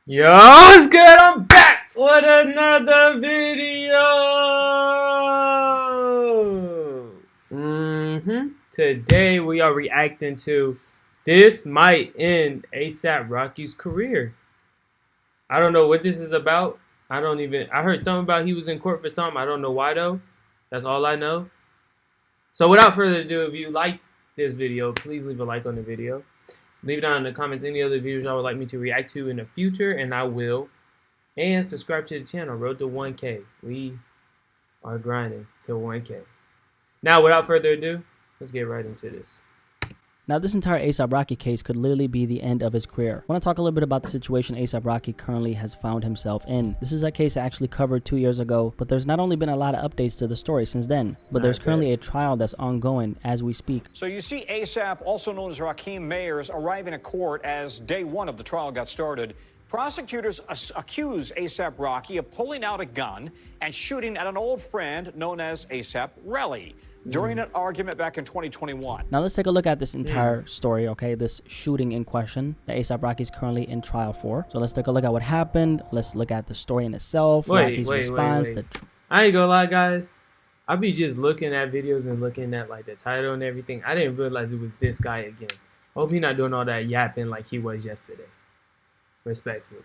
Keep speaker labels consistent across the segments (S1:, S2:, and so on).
S1: Yo, what's good? I'm back with another video. Today we are reacting to "This Might End ASAP Rocky's Career." I don't know what this is about. I heard something about he was in court for something. I don't know why though. That's all I know. So without further ado, if you like this video, please leave a like on the video. Leave down in the comments any other videos y'all would like me to react to in the future, and I will. And subscribe to the channel. Road to 1K. We are grinding to 1K. Now, without further ado, let's get right into this.
S2: Now, this entire A$AP Rocky case could literally be the end of his career. I want to talk a little bit about the situation A$AP Rocky currently has found himself in. This is a case I actually covered 2 years ago, but there's not only been a lot of updates to the story since then, but there's currently a trial that's ongoing as we speak.
S3: So you see A$AP, also known as Rakim Mayers, arriving at court as day one of the trial got started. Prosecutors accuse A$AP Rocky of pulling out a gun and shooting at an old friend known as A$AP Relly during an argument back in 2021.
S2: Now let's take a look at this entire story, okay? This shooting in question that A$AP Rocky is currently in trial for. So let's take a look at what happened. Let's look at the story in itself, Rocky's response.
S1: I ain't gonna lie, guys. I be just looking at videos and looking at like the title and everything. I didn't realize it was this guy again. Hope he's not doing all that yapping like he was yesterday. Respectfully.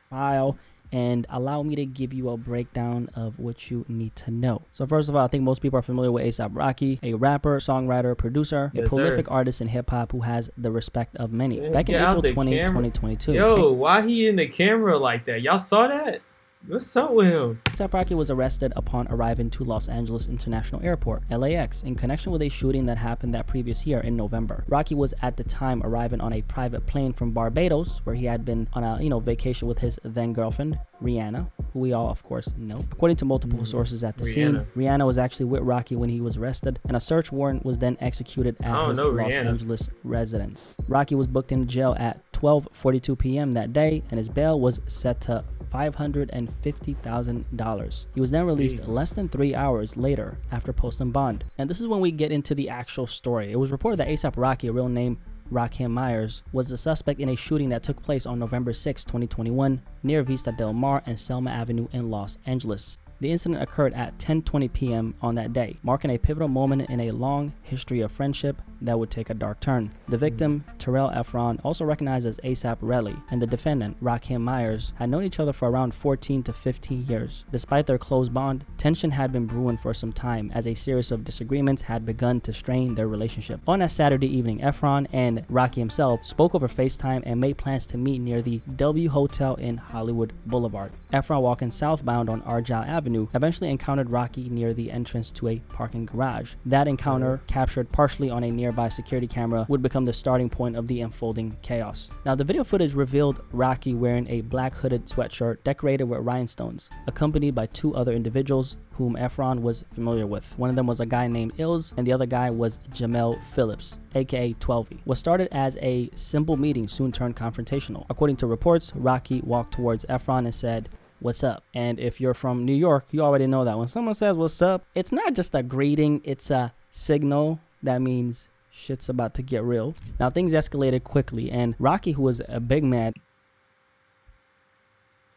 S2: File. And allow me to give you a breakdown of what you need to know. So first of all, I think most people are familiar with A$AP Rocky, a rapper, songwriter, producer, a prolific artist in hip-hop who has the respect of many. Back in April 2022.
S1: Yo, why he in the camera like that? Y'all saw that? What's up with him?
S2: A$AP Rocky was arrested upon arriving to Los Angeles International Airport, LAX, in connection with a shooting that happened that previous year in November. Rocky was at the time arriving on a private plane from Barbados, where he had been on a vacation with his then girlfriend, Rihanna, who we all of course know. According to multiple sources at the scene, Rihanna was actually with Rocky when he was arrested, and a search warrant was then executed at his Los Angeles residence. Rocky was booked into jail at 12:42 p.m. that day, and his bail was set to $550,000. He was then released less than 3 hours later after posting bond. And this is when we get into the actual story. It was reported that A$AP Rocky, a real name Rakim Mayers, was the suspect in a shooting that took place on November 6, 2021 near Vista Del Mar and Selma Avenue in Los Angeles. The incident occurred at 10:20 p.m. on that day, marking a pivotal moment in a long history of friendship that would take a dark turn. The victim, Terrell Efron, also recognized as A$AP Relly, and the defendant, Rakim Mayers, had known each other for around 14 to 15 years. Despite their close bond, tension had been brewing for some time as a series of disagreements had begun to strain their relationship. On that Saturday evening, Efron and Rocky himself spoke over FaceTime and made plans to meet near the W Hotel in Hollywood Boulevard. Efron, walking southbound on Argyle Avenue, eventually encountered Rocky near the entrance to a parking garage. That encounter, captured partially on a nearby security camera, would become the starting point of the unfolding chaos. Now, the video footage revealed Rocky wearing a black hooded sweatshirt decorated with rhinestones, accompanied by two other individuals whom Efron was familiar with. One of them was a guy named Ills, and the other guy was Jamel Phillips, aka 12E. What started as a simple meeting soon turned confrontational. According to reports, Rocky walked towards Efron and said, "What's up?" And if you're from New York, you already know that when someone says what's up, it's not just a greeting, it's a signal that means shit's about to get real. Now, things escalated quickly, and Rocky, who was a big man,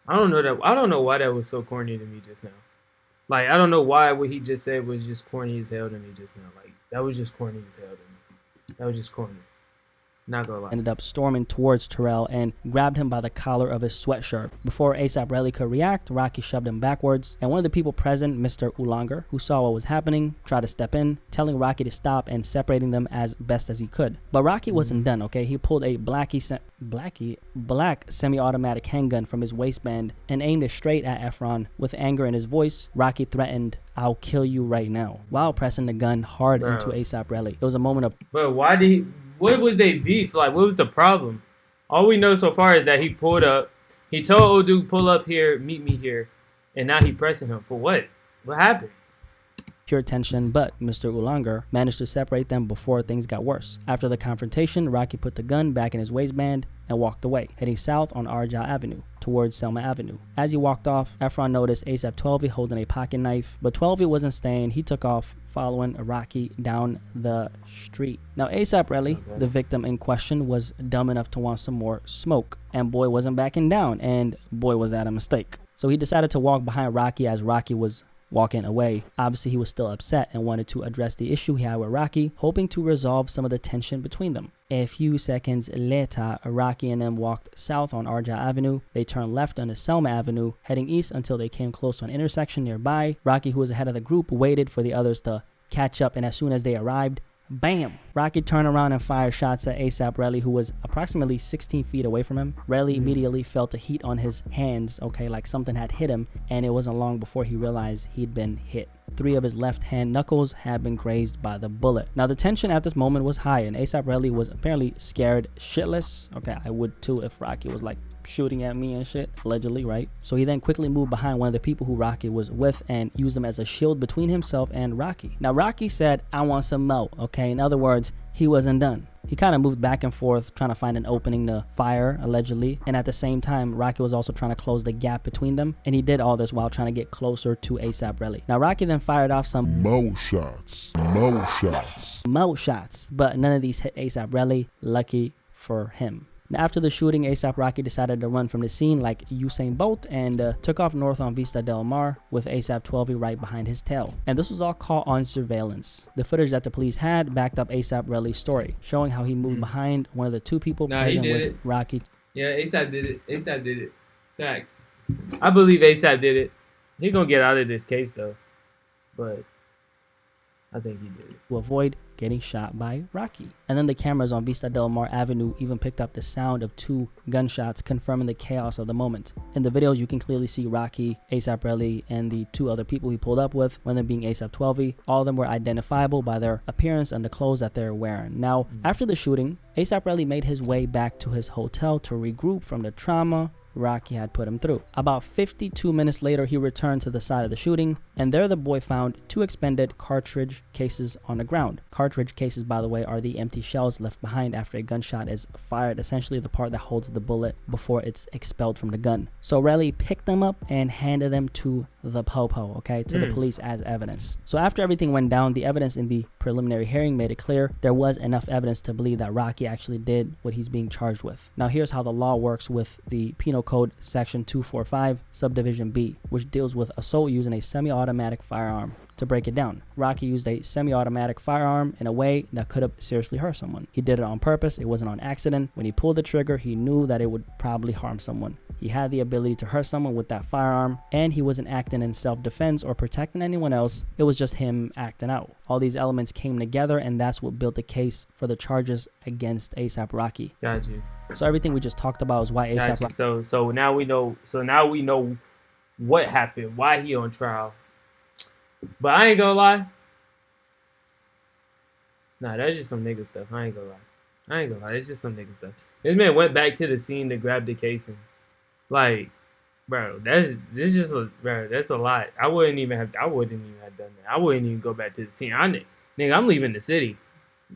S1: I don't know why that was so corny to me just now. Like, I don't know why what he just said was just corny as hell to me just now. Like, that was just corny as hell to me. That was just corny. Not gonna lie.
S2: Ended up storming towards Terrell and grabbed him by the collar of his sweatshirt. Before A$AP Relly could react, Rocky shoved him backwards, and one of the people present, Mr. Ulanger, who saw what was happening, tried to step in, telling Rocky to stop and separating them as best as he could. But Rocky wasn't done, okay? He pulled a black semi-automatic handgun from his waistband and aimed it straight at Efron. With anger in his voice, Rocky threatened, "I'll kill you right now," while pressing the gun hard into A$AP Relly. It was a moment of...
S1: But why did he... What was they beef? Like, what was the problem? All we know so far is that he pulled up. He told old dude, pull up here, meet me here. And now he pressing him. For what? What happened?
S2: Pure tension, but Mr. Ulanger managed to separate them before things got worse. After the confrontation, Rocky put the gun back in his waistband and walked away, heading south on Argyle Avenue towards Selma Avenue. As he walked off, Efron noticed A$AP 12E holding a pocket knife, but 12E wasn't staying. He took off following Rocky down the street. Now, ASAP Relly, the victim in question, was dumb enough to want some more smoke, and boy wasn't backing down, and boy was that a mistake. So he decided to walk behind Rocky as Rocky was walking away. Obviously, he was still upset and wanted to address the issue he had with Rocky, hoping to resolve some of the tension between them. A few seconds later, Rocky and them walked south on Arja Avenue. They turned left onto Selma Avenue, heading east until they came close to an intersection nearby. Rocky, who was ahead of the group, waited for the others to catch up, and as soon as they arrived, bam! Rocky turned around and fired shots at ASAP Relly, who was approximately 16 feet away from him. Relly immediately felt the heat on his hands, okay, like something had hit him, and it wasn't long before he realized he'd been hit. 3 of his left hand knuckles had been grazed by the bullet. Now, the tension at this moment was high, and ASAP Relly was apparently scared shitless. Okay, I would too if Rocky was like shooting at me and shit, allegedly, right? So he then quickly moved behind one of the people who Rocky was with and used them as a shield between himself and Rocky. Now, Rocky said, "I want some mo," okay? In other words, he wasn't done. He kind of moved back and forth, trying to find an opening to fire, allegedly. And at the same time, Rocky was also trying to close the gap between them. And he did all this while trying to get closer to ASAP Relly. Now, Rocky then fired off some
S4: Mo shots. Mo shots.
S2: But none of these hit ASAP Relly. Lucky for him. Now, after the shooting, ASAP Rocky decided to run from the scene like Usain Bolt and took off north on Vista Del Mar with ASAP 12 right behind his tail. And this was all caught on surveillance. The footage that the police had backed up ASAP Relly's story, showing how he moved behind one of the 2 people present with Rocky.
S1: Yeah, ASAP did it. ASAP did it. Facts. I believe ASAP did it. He gonna get out of this case though, but I think he did it.
S2: To avoid getting shot by Rocky. And then the cameras on Vista Del Mar Avenue even picked up the sound of 2 gunshots, confirming the chaos of the moment. In the videos, you can clearly see Rocky, ASAP Relly, and the 2 other people he pulled up with, one of them being ASAP 12. All of them were identifiable by their appearance and the clothes that they're wearing. Now, after the shooting, ASAP Relly made his way back to his hotel to regroup from the trauma Rocky had put him through. About 52 minutes later, he returned to the side of the shooting, and there the boy found 2 expended cartridge cases on the ground. Cartridge cases, by the way, are the empty shells left behind after a gunshot is fired, essentially the part that holds the bullet before it's expelled from the gun. So Relly picked them up and handed them to the popo, okay, to the police as evidence. So after everything went down, the evidence in the preliminary hearing made it clear there was enough evidence to believe that Rocky actually did what he's being charged with. Now, here's how the law works with the Penal Code Section 245, Subdivision B, which deals with assault using a semi-automatic firearm. To break it down, Rocky used a semi-automatic firearm in a way that could have seriously hurt someone. He did it on purpose. It wasn't on accident. When he pulled the trigger, he knew that it would probably harm someone. He had the ability to hurt someone with that firearm, and he wasn't acting in self-defense or protecting anyone else. It was just him acting out. All these elements came together, and that's what built the case for the charges against ASAP Rocky.
S1: Got you.
S2: So everything we just talked about is why ASAP Rocky.
S1: So now we know. So now we know what happened, why he on trial. But I ain't gonna lie. Nah, that's just some nigga stuff. I ain't gonna lie. It's just some nigga stuff. This man went back to the scene to grab the casings. Like, bro, that's a lot. I wouldn't even have done that. I wouldn't even go back to the scene. I'm leaving the city.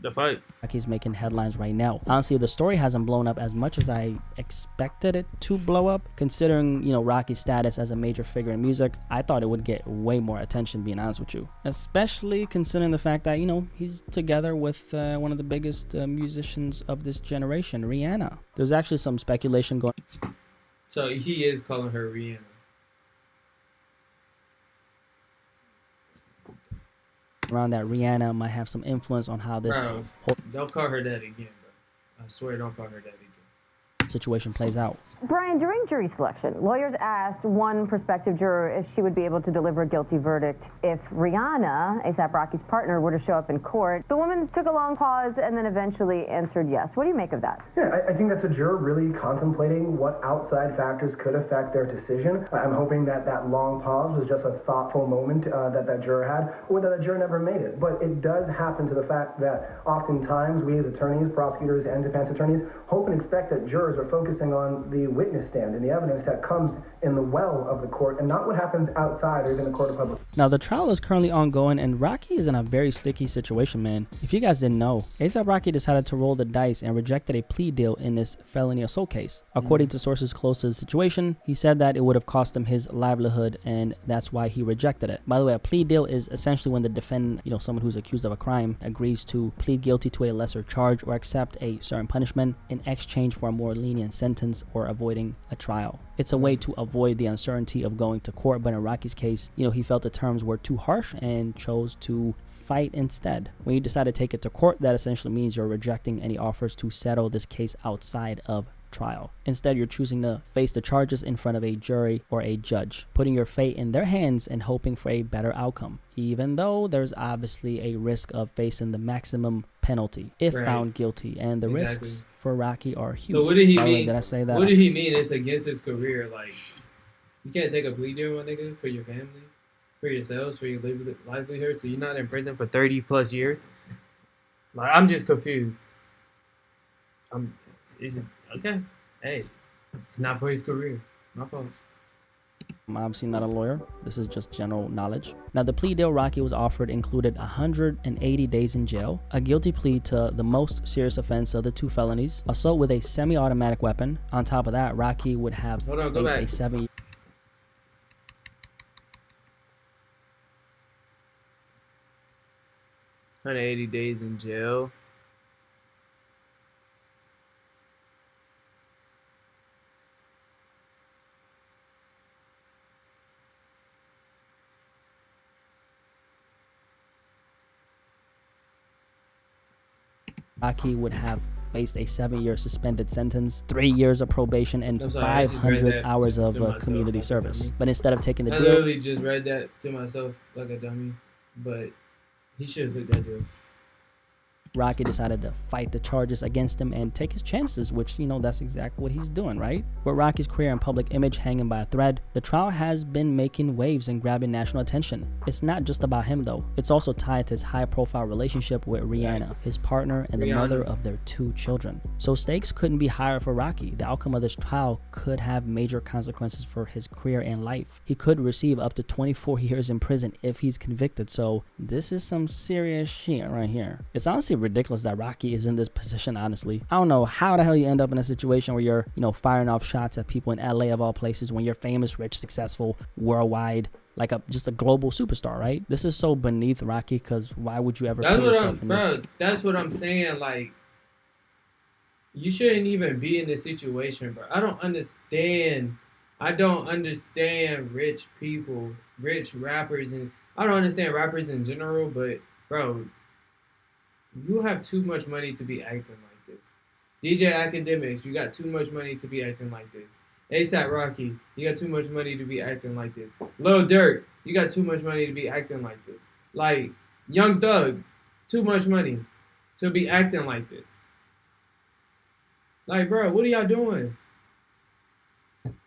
S1: The fuck?
S2: Rocky's making headlines right now. Honestly, the story hasn't blown up as much as I expected it to blow up. Considering, Rocky's status as a major figure in music, I thought it would get way more attention, being honest with you. Especially considering the fact that, he's together with one of the biggest musicians of this generation, Rihanna. There's actually some speculation going.
S1: So he is calling her Rihanna.
S2: Around that Rihanna might have some influence on how this
S1: don't call her that again, bro. I swear, don't call her that again.
S2: Situation plays out.
S5: Brian, during jury selection, lawyers asked one prospective juror if she would be able to deliver a guilty verdict if Rihanna, A$AP Rocky's partner, were to show up in court. The woman took a long pause and then eventually answered yes. What do you make of that?
S6: Yeah, I think that's a juror really contemplating what outside factors could affect their decision. I'm hoping that that long pause was just a thoughtful moment that juror had, or that juror never made it. But it does happen to the fact that oftentimes we as attorneys, prosecutors, and defense attorneys hope and expect that jurors are focusing on the the witness stand and the evidence that comes in the well of the court and not what happens outside or even the court of public.
S2: Now, the trial is currently ongoing, and Rocky is in a very sticky situation, man. If you guys didn't know, A$AP Rocky decided to roll the dice and rejected a plea deal in this felony assault case. According to sources close to the situation, he said that it would have cost him his livelihood, and that's why he rejected it. By the way, a plea deal is essentially when the defendant, someone who's accused of a crime, agrees to plead guilty to a lesser charge or accept a certain punishment in exchange for a more lenient sentence or avoiding a trial. It's a way to avoid the uncertainty of going to court, but in Rocky's case, he felt the terms were too harsh and chose to fight instead. When you decide to take it to court, that essentially means you're rejecting any offers to settle this case outside of trial. Instead, you're choosing to face the charges in front of a jury or a judge, putting your fate in their hands and hoping for a better outcome, even though there's obviously a risk of facing the maximum penalty if found guilty, and the risks for Rocky are huge.
S1: So what did he mean?
S2: Did I say that?
S1: What did he mean? It's against his career. Like, you can't take a plea deal, my nigga, for your family, for yourselves, for your livelihood. So you're not in prison for 30 plus years. Like, I'm just confused. It's just okay. Hey, it's not for his career. My fault.
S2: I'm obviously not a lawyer. This is just general knowledge. Now, the plea deal Rocky was offered included 180 days in jail, a guilty plea to the most serious offense of the two felonies, assault with a semi-automatic weapon. On top of that, Rocky would have faced a 7
S1: 180 days in jail.
S2: Rocky would have faced a 7-year suspended sentence, 3 years of probation, and 500 hours of community service. But instead of taking the deal,
S1: I literally just read that to myself like a dummy, but he should have took that deal.
S2: Rocky decided to fight the charges against him and take his chances, which, that's exactly what he's doing, right? With Rocky's career and public image hanging by a thread, the trial has been making waves and grabbing national attention. It's not just about him, though. It's also tied to his high-profile relationship with Rihanna, his partner and the mother of their 2 children. So stakes couldn't be higher for Rocky. The outcome of this trial could have major consequences for his career and life. He could receive up to 24 years in prison if he's convicted, so this is some serious shit right here. It's honestly ridiculous that Rocky is in this position, honestly. I don't know how the hell you end up in a situation where you're, firing off shots at people in LA of all places when you're famous, rich, successful, worldwide, like just a global superstar, right? This is so beneath Rocky, because why would you ever put yourself in this?
S1: That's what I'm saying. Like, you shouldn't even be in this situation, bro. I don't understand rich people, rich rappers, and I don't understand rappers in general, but bro, you have too much money to be acting like this. DJ Academics, you got too much money to be acting like this. A$AP Rocky, you got too much money to be acting like this. Lil Durk, you got too much money to be acting like this. Like, Young Thug, too much money to be acting like this. Like, bro, what are y'all doing?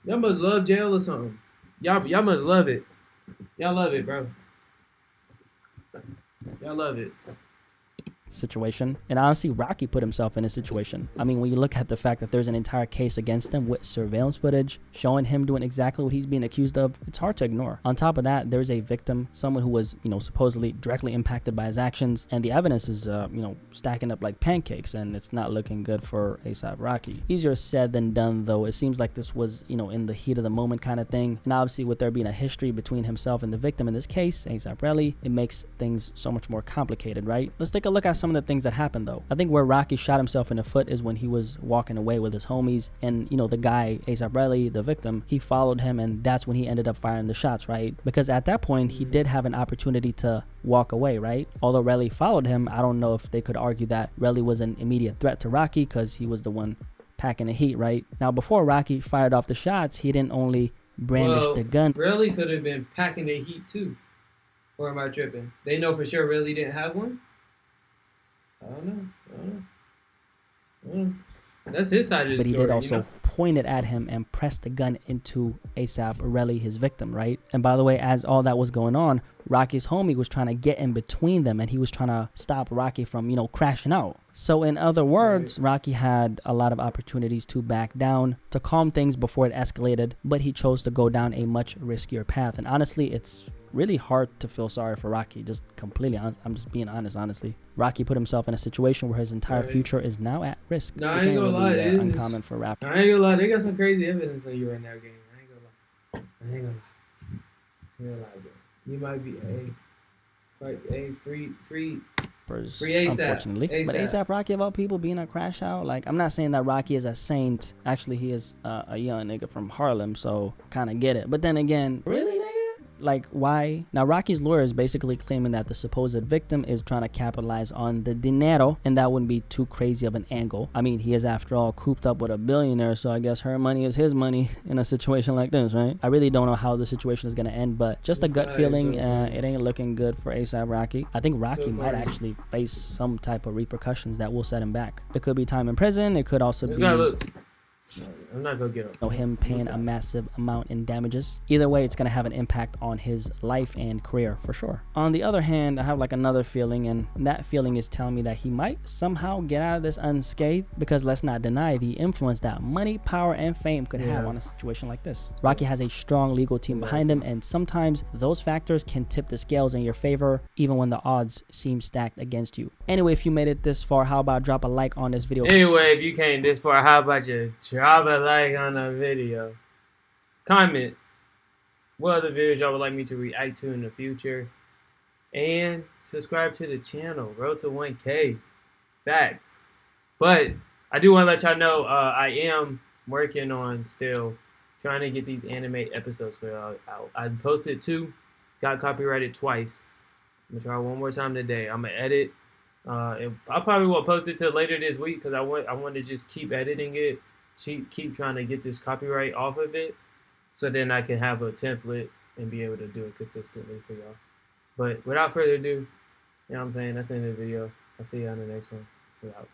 S1: Y'all must love jail or something. Y'all must love it. Y'all love it, bro. Y'all love it.
S2: Situation. And honestly, Rocky put himself in a situation. I mean, when you look at the fact that there's an entire case against him with surveillance footage showing him doing exactly what he's being accused of, it's hard to ignore. On top of that, there's a victim, someone who was, supposedly directly impacted by his actions, and the evidence is, stacking up like pancakes, and it's not looking good for A$AP Rocky. Easier said than done, though. It seems like this was, in the heat of the moment kind of thing, and obviously with there being a history between himself and the victim in this case, A$AP Rocky, it makes things so much more complicated, right? Let's take a look at some of the things that happened, though. I think where Rocky shot himself in the foot is when he was walking away with his homies, and the guy, A$AP Rocky, the victim, he followed him, and that's when he ended up firing the shots, right? Because at that point he did have an opportunity to walk away, right? Although Relly followed him, I don't know if they could argue that Relly was an immediate threat to Rocky because he was the one packing the heat, right? Now, before Rocky fired off the shots, he didn't only brandish the gun.
S1: Relly could have been packing the heat too. Or am I tripping? They know for sure Relly didn't have one? I don't know. That's his side of the story.
S2: But he did also point it at him and press the gun into A$AP Rocky, his victim, right? And by the way, as all that was going on, Rocky's homie was trying to get in between them, and he was trying to stop Rocky from, crashing out. So in other words, Rocky had a lot of opportunities to back down, to calm things before it escalated, but he chose to go down a much riskier path. And honestly, it's really hard to feel sorry for Rocky. Just completely, I'm just being honest, honestly. Rocky put himself in a situation where his entire future is now at risk.
S1: No, I ain't gonna lie.
S2: Uncommon for rap.
S1: I ain't gonna lie. They got some crazy evidence on you right now, gang. I ain't gonna lie. I ain't gonna lie, bro. You might be free ASAP.
S2: Unfortunately.
S1: ASAP.
S2: But ASAP Rocky, of all people, being a crash out, like, I'm not saying that Rocky is a saint. Actually, he is a young nigga from Harlem, so kind of get it. But then again, really, nigga? Like, why? Now, Rocky's lawyer is basically claiming that the supposed victim is trying to capitalize on the dinero, and that wouldn't be too crazy of an angle. I mean, he is, after all, cooped up with a billionaire, so I guess her money is his money in a situation like this, right? I really don't know how the situation is going to end, but just a gut feeling, it ain't looking good for A$AP Rocky. I think Rocky might actually face some type of repercussions that will set him back. It could be time in prison. It could also be...
S1: I'm not gonna get
S2: him paying a massive amount in damages. Either way, it's gonna have an impact on his life and career for sure. On the other hand, I have like another feeling, and that feeling is telling me that he might somehow get out of this unscathed, because let's not deny the influence that money, power, and fame could have on a situation like this. Rocky has a strong legal team behind him, and sometimes those factors can tip the scales in your favor, even when the odds seem stacked against you. Anyway, if you made it this far, how about drop a like on this video?
S1: Anyway, if you came this far, how about you drop a like on the video? Comment what other videos y'all would like me to react to in the future, and subscribe to the channel. Road to 1K. Facts. But I do want to let y'all know I am working on still trying to get these anime episodes for y'all out. I posted 2, got copyrighted twice. I'm gonna try one more time today. I'm gonna edit. I probably won't post it till later this week, because I want to just keep editing it, keep trying to get this copyright off of it, so then I can have a template and be able to do it consistently for y'all. But without further ado, you know what I'm saying, that's the end of the video. I'll see you on the next one. We're out.